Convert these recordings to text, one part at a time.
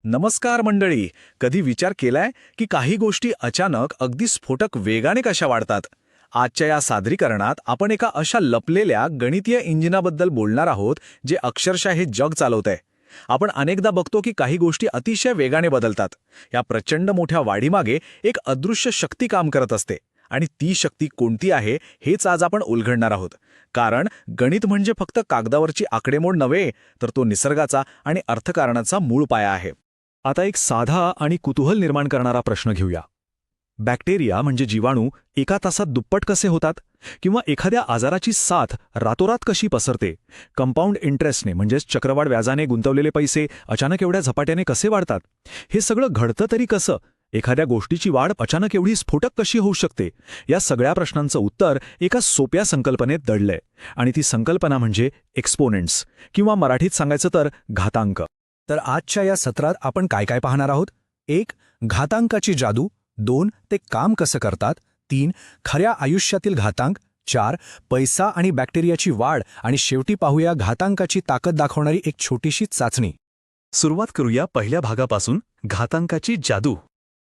नमस्कार मंडळी. कधी विचार केलाय की काही गोष्टी अचानक अगदी स्फोटक वेगाने कशा वाढतात? आजच्या या सादरीकरणात आपण एका अशा लपलेल्या गणितीय इंजिनाबद्दल बोलणार आहोत जे अक्षरशः हे जग चालवतंय. आपण अनेकदा बघतो की काही गोष्टी अतिशय वेगाने बदलतात. या प्रचंड मोठ्या वाढीमागे एक अदृश्य शक्ती काम करत असते आणि ती शक्ती कोणती आहे हेच आज आपण उलगडणार आहोत. कारण गणित म्हणजे फक्त कागदावरची आकडेमोड नव्हे, तर तो निसर्गाचा आणि अर्थकारणाचा मूळ पाया आहे. आता एक साधा आणि कुतूहल निर्माण करणारा प्रश्न घेऊया. बॅक्टेरिया म्हणजे जीवाणू एका तासात दुप्पट कसे होतात? किंवा एखाद्या आजाराची साथ रातोरात कशी पसरते? कंपाऊंड इंटरेस्टने म्हणजेच चक्रवाढ व्याजाने गुंतवलेले पैसे अचानक एवढ्या झपाट्याने कसे वाढतात? हे सगळं घडतं तरी कसं? एखाद्या गोष्टीची वाढ अचानक एवढी स्फोटक कशी होऊ शकते? या सगळ्या प्रश्नांचं उत्तर एका सोप्या संकल्पनेत दडलंय. आणि ती संकल्पना म्हणजे एक्सपोनेंट्स, किंवा मराठीत सांगायचं तर घातांक. तर आजच्या या सत्रात आपण काय काय पाहणार आहोत? 1. घातांकाची जादू. 2. ते काम कसं करतात. 3. खऱ्या आयुष्यातील घातांक. 4. पैसा आणि बॅक्टेरियाची वाढ. आणि शेवटी पाहूया घातांकाची ताकद दाखवणारी एक छोटीशी चाचणी. सुरुवात करूया पहिल्या भागापासून, घातांकाची जादू.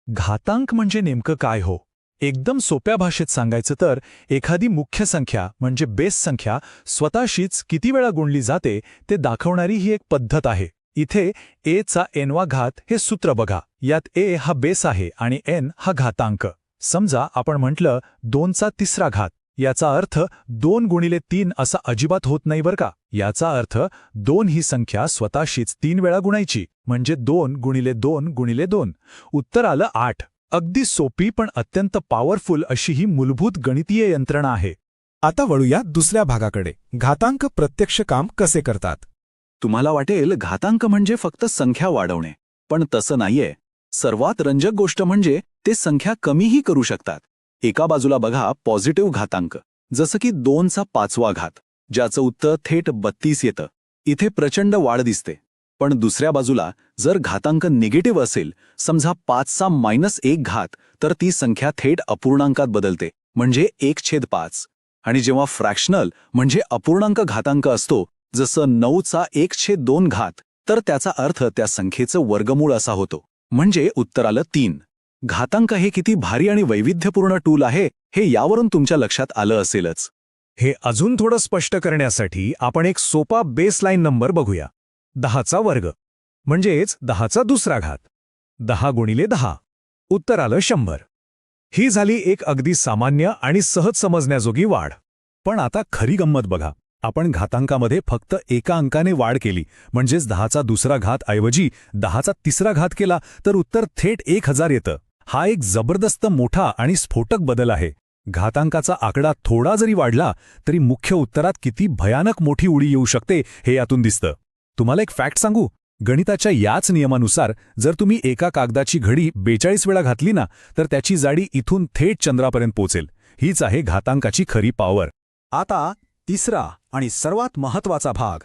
घातांक म्हणजे नेमकं काय हो? एकदम सोप्या भाषेत सांगायचं तर एखादी मुख्य संख्या म्हणजे बेस संख्या स्वतःशीच किती वेळा गुणली जाते ते दाखवणारी ही एक पद्धत आहे. इथे ए चा एनवा घात हे सूत्र बघा. यात ए हा बेस आहे आणि एन हा घातांक. समजा आपण म्हटलं 2 चा तिसरा घात. याचा अर्थ 2 गुणिले 3 असा अजिबात होत नाही बरं का. याचा अर्थ 2 ही संख्या स्वतःशीच 3 वेळा गुणायची, म्हणजे 2 गुणिले 2 गुणिले 2. उत्तर आलं 8. अगदी सोपी पण अत्यंत पॉवरफुल अशी ही मूलभूत गणितीय यंत्रणा आहे. आता वळूया दुसऱ्या भागाकडे. घातांक प्रत्यक्ष काम कसे करतात? तुम्हाला वाटेल घातांक म्हणजे फक्त संख्या वाढवणे, पण तसं नाहीये. सर्वात रंजक गोष्ट म्हणजे ते संख्या कमीही करू शकतात. एका बाजूला बघा पॉझिटिव्ह घातांक, जसं की 2 चा 5वा घात, ज्याचं उत्तर थेट 32 येतं. इथे प्रचंड वाढ दिसते. पण दुसऱ्या बाजूला जर घातांक निगेटिव्ह असेल, समजा 5 चा -1 घात, तर ती संख्या थेट अपूर्णांकात बदलते, म्हणजे 1/5. आणि जेव्हा फ्रॅक्शनल म्हणजे अपूर्णांक घातांक असतो, जसं 9 चा 1/2 घात, तर त्याचा अर्थ त्या संख्येचं वर्गमूळ असा होतो, म्हणजे उत्तर आलं 3. घातांक हे किती भारी आणि वैविध्यपूर्ण टूल आहे हे यावरून तुमच्या लक्षात आलं असेलच. हे अजून थोडं स्पष्ट करण्यासाठी आपण एक सोपा बेसलाईन नंबर बघूया. 10चा वर्ग म्हणजेच 10चा दुसरा घात. 10 गुणिले 10. उत्तर आलं 100. ही झाली एक अगदी सामान्य आणि सहज समजण्याजोगी वाढ. पण आता खरी गंमत बघा. आपण घातांकामध्ये फक्त एका अंकाने वाढ केली, म्हणजेच 10चा दुसरा घात ऐवजी 10चा तिसरा घात केला, तर उत्तर थेट 1000 येतं. हा एक जबरदस्त मोठा आणि स्फोटक बदल आहे. घातांकाचा आकडा थोडा जरी वाढला तरी मुख्य उत्तरात किती भयानक मोठी उडी येऊ शकते हे यातून दिसतं. तुम्हाला एक फॅक्ट सांगू. गणिताच्या याच नियमानुसार जर तुम्ही एका कागदाची घडी 42 वेळा घातली ना, तर त्याची जाडी इथून थेट चंद्रापर्यंत पोचेल. हीच आहे घातांकाची खरी पॉवर. आता तिसरा आणि सर्वात महत्त्वाचा भाग,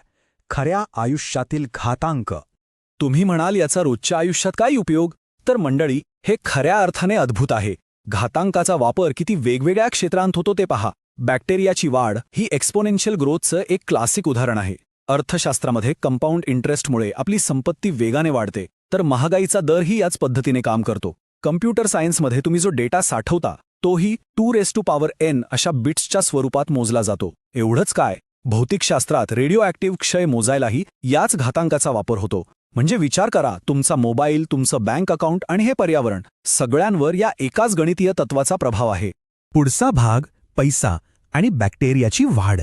खऱ्या आयुष्यातील घातांक. तुम्ही म्हणाल याचा रोजच्या आयुष्यात काय उपयोग? तर मंडळी, हे खऱ्या अर्थाने अद्भुत आहे. घातांकाचा वापर किती वेगवेगळ्या क्षेत्रांत होतो ते पहा. बॅक्टेरियाची वाढ ही एक्सपोनेन्शियल ग्रोथचं एक क्लासिक उदाहरण आहे. अर्थशास्त्रामध्ये कंपाऊंड इंटरेस्टमुळे आपली संपत्ती वेगाने वाढते, तर महागाईचा दरही याच पद्धतीने काम करतो. कम्प्युटर सायन्समध्ये तुम्ही जो डेटा साठवता तोही 2n अशा बिट्सच्या स्वरूपात मोजला जातो. एवढंच काय, भौतिकशास्त्रात रेडिओ ॲक्टिव्ह क्षय मोजायलाही याच घातांकाचा वापर होतो. म्हणजे विचार करा, तुमचा मोबाईल, तुमचं बँक अकाउंट आणि हे पर्यावरण, सगळ्यांवर या एकाच गणितीय तत्वाचा प्रभाव आहे. पुढचा भाग, पैसा आणि बॅक्टेरियाची वाढ.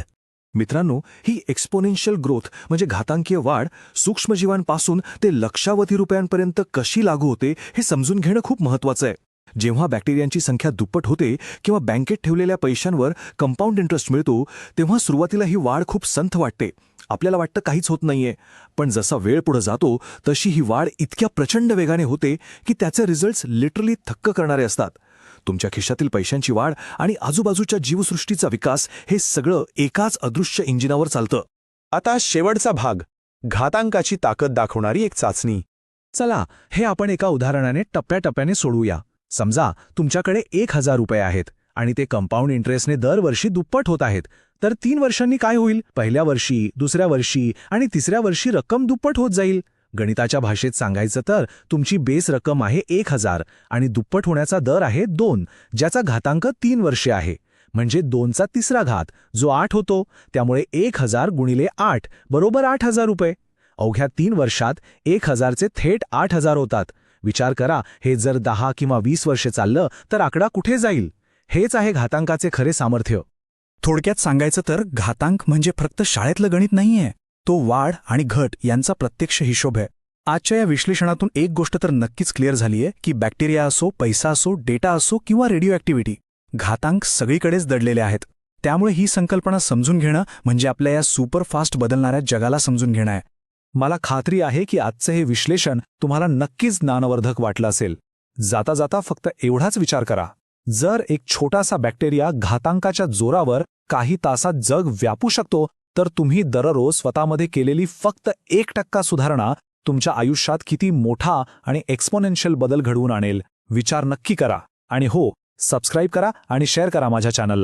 मित्रांनो, ही एक्सपोनेन्शियल ग्रोथ म्हणजे घातांकीय वाढ सूक्ष्मजीवांपासून ते लक्षावधी रुपयांपर्यंत कशी लागू होते हे समजून घेणं खूप महत्त्वाचं आहे. जेव्हा बॅक्टेरियांची संख्या दुप्पट होते किंवा बँकेत ठेवलेल्या पैशांवर कंपाऊंड इंटरेस्ट मिळतो, तेव्हा सुरुवातीला ही वाढ खूप संथ वाटते. आपल्याला वाटतं काहीच होत नाहीये. पण जसा वेळ पुढे जातो तशी ही वाढ इतक्या प्रचंड वेगाने होते की त्याचे रिझल्ट्स लिटरली थक्क करणारे असतात. तुमच्या खिशातील पैशांची वाढ आणि आजूबाजूच्या जीवसृष्टीचा विकास हे सगळं एकाच अदृश्य इंजिनावर चालतं. आता शेवटचा भाग, घातांकाची ताकद दाखवणारी एक चाचणी. चला, हे आपण एका उदाहरणाने टप्प्याटप्प्याने सोडवूया. समजा तुमच्याकडे 1000 रुपये आहेत आणि ते कंपाऊंड इंटरेस्टने दरवर्षी दुप्पट होत आहेत. तर 3 वर्षांनी काय होईल? पहिल्या वर्षी, दुसऱ्या वर्षी आणि तिसऱ्या वर्षी रक्कम दुप्पट होत जाईल. गणिताच्या भाषेत सांगायचं तर तुमची बेस रक्कम आहे 1000 आणि दुप्पट होण्याचा दर आहे 2, ज्याचा घातांक 3 वर्षे आहे. म्हणजे 2चा तिसरा घात जो 8 होतो. त्यामुळे 1000 गुणिले 8 बरोबर 8000 रुपये. अवघ्या 3 वर्षात 1000चे थेट 8000 होतात. विचार करा, हे जर 10 किंवा 20 वर्षे चाललं तर आकडा कुठे जाईल? हेच आहे घातांकाचे खरे सामर्थ्य. थोडक्यात सांगायचं तर घातांक म्हणजे फक्त शाळेतलं गणित नाहीये, तो वाढ आणि घट यांचा प्रत्यक्ष हिशोब आहे. आजच्या या विश्लेषणातून एक गोष्ट तर नक्कीच क्लिअर झालीय की बॅक्टेरिया असो, पैसा असो, डेटा असो किंवा रेडिओ ॲक्टिव्हिटी, घातांक सगळीकडेच दडलेले आहेत. त्यामुळे ही संकल्पना समजून घेणं म्हणजे आपल्या या सुपरफास्ट बदलणाऱ्या जगाला समजून घेणं आहे. मला खात्री आहे की आजचं हे विश्लेषण तुम्हाला नक्कीच ज्ञानवर्धक वाटलं असेल. जाता जाता फक्त एवढाच विचार करा, जर एक छोटासा बॅक्टेरिया घातांकाच्या जोरावर काही तासात जग व्यापू शकतो, तर तुम्ही दररोज स्वतःमध्ये केलेली फक्त 1% सुधारणा तुमच्या आयुष्यात किती मोठा आणि एक्सपोनेन्शियल बदल घडवून आणेल. विचार नक्की करा आणि हो, सबस्क्राईब करा आणि शेअर करा माझ्या चॅनलला.